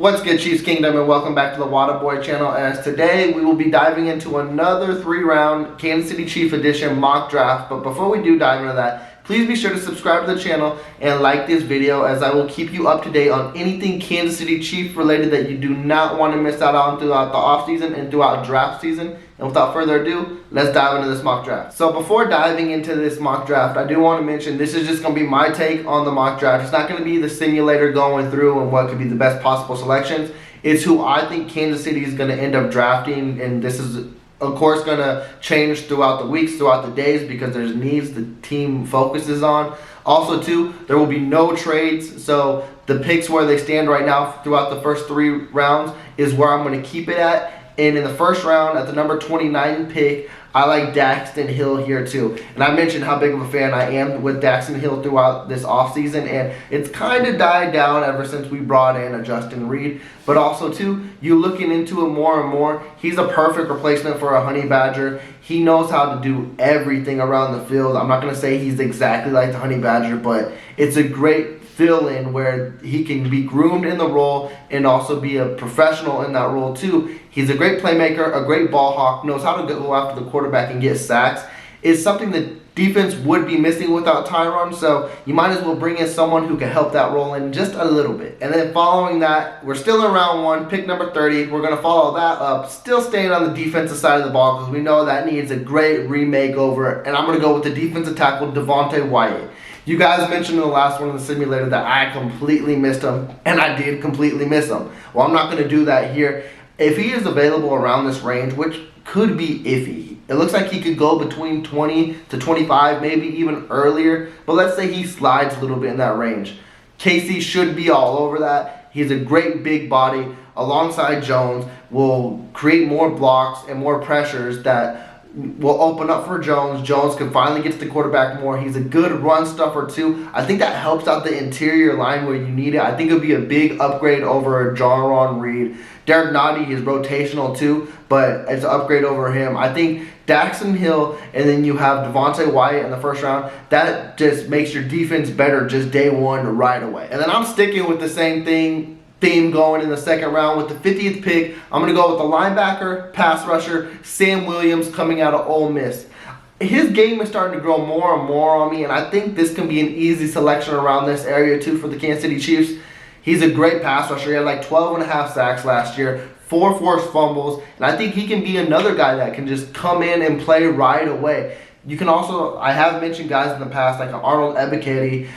What's good, Chiefs Kingdom, and welcome back to the Waterboy channel. As today we will be diving into another 3-round Kansas City Chief edition mock draft. But before we do dive into that, please be sure to subscribe to the channel and like this video, as I will keep you up to date on anything Kansas City Chief related that you do not want to miss out on throughout the offseason and throughout draft season. And without further ado, let's dive into this mock draft. So before diving into this mock draft, I do want to mention this is just going to be my take on the mock draft. It's not going to be the simulator going through and what could be the best possible selections. It's who I think Kansas City is going to end up drafting, and this is of course going to change throughout the weeks, throughout the days, because there's needs the team focuses on. Also too, there will be no trades, so the picks where they stand right now throughout the first 3 rounds is where I'm going to keep it at. And in the first round, at the number 29 pick, I like Daxton Hill here too. And I mentioned how big of a fan I am with Daxton Hill throughout this offseason, and it's kind of died down ever since we brought in a Justin Reed. But also too, you looking into him more and more, he's a perfect replacement for a Honey Badger. He knows how to do everything around the field. I'm not going to say he's exactly like the Honey Badger, but it's a great fill-in where he can be groomed in the role and also be a professional in that role too. He's a great playmaker, a great ball hawk, knows how to go after the quarterback and get sacks. It's something that defense would be missing without Tyron, so you might as well bring in someone who can help that role in just a little bit. And then following that, we're still in round 1, pick number 30. We're going to follow that up, still staying on the defensive side of the ball because we know that needs a great remake over, and I'm going to go with the defensive tackle, Devonte Wyatt. You guys mentioned in the last one in the simulator that I completely missed him, and I did completely miss him. Well, I'm not going to do that here. If he is available around this range, which could be iffy, it looks like he could go between 20 to 25, maybe even earlier, but let's say he slides a little bit in that range. KC should be all over that. He's a great big body alongside Jones, will create more blocks and more pressures that will open up for Jones. Jones can finally get to the quarterback more. He's a good run stuffer too. I think that helps out the interior line where you need it. I think it would be a big upgrade over Jarron Reed. Derek Nottie is rotational too, but it's an upgrade over him. I think Daxton Hill, and then you have Devonte Wyatt in the first round. That just makes your defense better just day one right away. And then I'm sticking with the same theme going in the second round with the 50th pick. I'm going to go with the linebacker, pass rusher, Sam Williams, coming out of Ole Miss. His game is starting to grow more and more on me, and I think this can be an easy selection around this area too for the Kansas City Chiefs. He's a great pass rusher. He had like 12.5 sacks last year, 4 forced fumbles, and I think he can be another guy that can just come in and play right away. You can also, I have mentioned guys in the past like Arnold Ebiketie,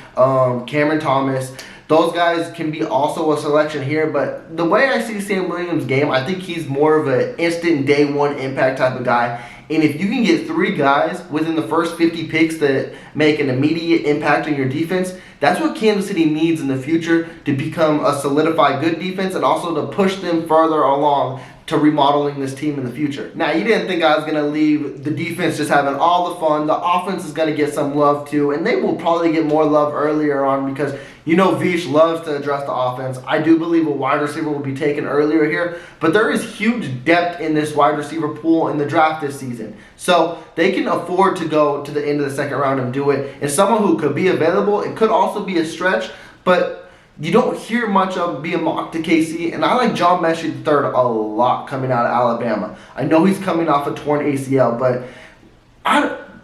Cameron Thomas. Those guys can be also a selection here, but the way I see Sam Williams' game, I think he's more of an instant day one impact type of guy. And if you can get 3 guys within the first 50 picks that make an immediate impact on your defense, that's what Kansas City needs in the future to become a solidified good defense and also to push them further along to remodeling this team in the future. Now, you didn't think I was going to leave the defense just having all the fun. The offense is going to get some love too, and they will probably get more love earlier on because you know Vish loves to address the offense. I do believe a wide receiver will be taken earlier here, but there is huge depth in this wide receiver pool in the draft this season. So they can afford to go to the end of the second round and do it. And someone who could be available, it could also be a stretch, but you don't hear much of being mocked to KC, and I like John Mechie III a lot coming out of Alabama. I know he's coming off a torn ACL, but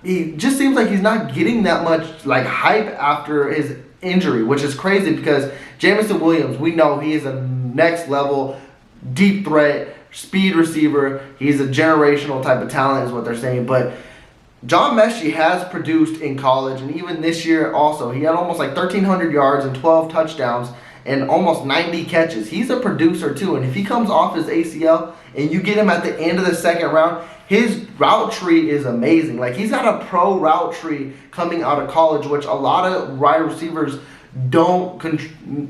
he just seems like he's not getting that much like hype after his injury, which is crazy because Jameson Williams, we know he is a next level deep threat speed receiver. He's a generational type of talent is what they're saying, but John Mechie has produced in college, and even this year also. He had almost like 1,300 yards and 12 touchdowns and almost 90 catches. He's a producer too, and if he comes off his ACL and you get him at the end of the second round, his route tree is amazing. Like, he's got a pro route tree coming out of college, which a lot of wide receivers don't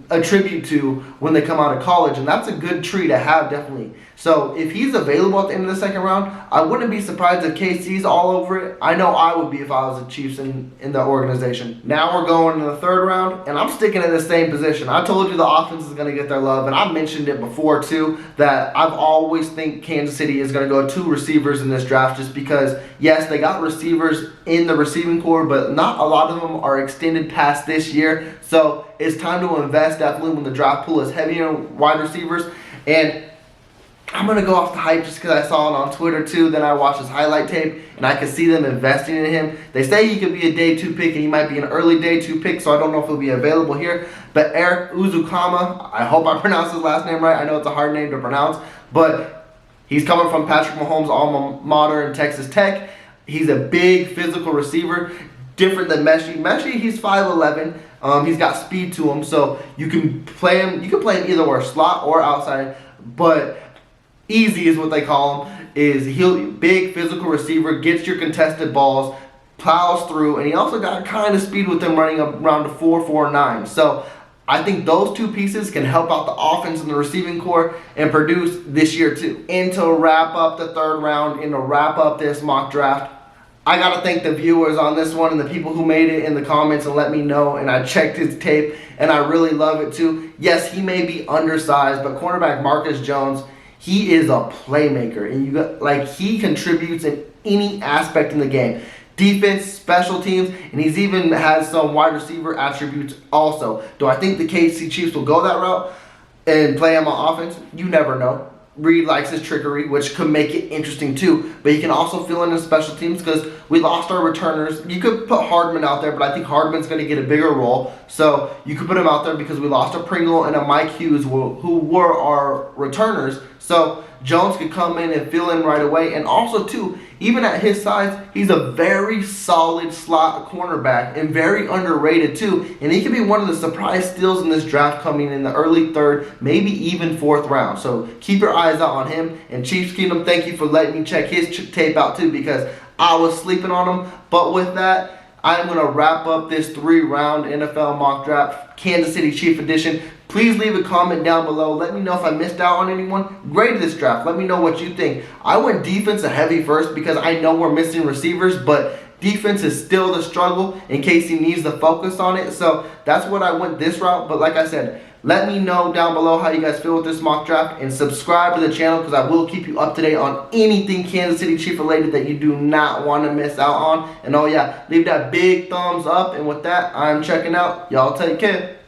attribute to when they come out of college, and that's a good tree to have, definitely. So if he's available at the end of the second round, I wouldn't be surprised if KC's all over it. I know I would be if I was the Chiefs in the organization. Now we're going to the third round, and I'm sticking in the same position. I told you the offense is going to get their love, and I mentioned it before too, that I've always think Kansas City is going to go 2 receivers in this draft just because, yes, they got receivers in the receiving core, but not a lot of them are extended past this year. So it's time to invest definitely when the draft pool is heavy on wide receivers. And I'm going to go off the hype just because I saw it on Twitter too. Then I watched his highlight tape and I could see them investing in him. They say he could be a day 2 pick and he might be an early day 2 pick, so I don't know if he'll be available here. But Eric Uzukama, I hope I pronounced his last name right. I know it's a hard name to pronounce, but he's coming from Patrick Mahomes' alma mater in Texas Tech. He's a big physical receiver, different than Messi. Messi, he's 5'11". He's got speed to him, so you can play him. You can play him either or slot or outside, but easy is what they call him. Is he'll big physical receiver, gets your contested balls, plows through, and he also got kind of speed with him running around the 4.49. So I think those two pieces can help out the offense and the receiving core and produce this year too. And to wrap up the 3rd round and to wrap up this mock draft, I got to thank the viewers on this one and the people who made it in the comments and let me know. And I checked his tape and I really love it too. Yes, he may be undersized, but cornerback Marcus Jones, he is a playmaker, and he contributes in any aspect in the game. Defense, special teams, and he's even has some wide receiver attributes also. Do I think the KC Chiefs will go that route and play him on offense? You never know. Reed likes his trickery, which could make it interesting too. But he can also fill in his special teams because we lost our returners. You could put Hardman out there, but I think Hardman's going to get a bigger role. So you could put him out there because we lost a Pringle and a Mike Hughes who were our returners. So Jones could come in and fill in right away. And also too, even at his size, he's a very solid slot cornerback and very underrated too. And he could be one of the surprise steals in this draft coming in the early 3rd, maybe even 4th round. So keep your eyes out on him. And Chiefs Kingdom, thank you for letting me check his tape out too because I was sleeping on him. But with that, I'm going to wrap up this 3-round NFL mock draft, Kansas City Chief edition. Please leave a comment down below. Let me know if I missed out on anyone. Grade this draft. Let me know what you think. I went defense a heavy first because I know we're missing receivers, but defense is still the struggle in case he needs to focus on it. So that's what I went this route. But like I said, let me know down below how you guys feel with this mock draft and subscribe to the channel because I will keep you up to date on anything Kansas City Chief related that you do not want to miss out on. And oh yeah, leave that big thumbs up. And with that, I'm checking out. Y'all take care.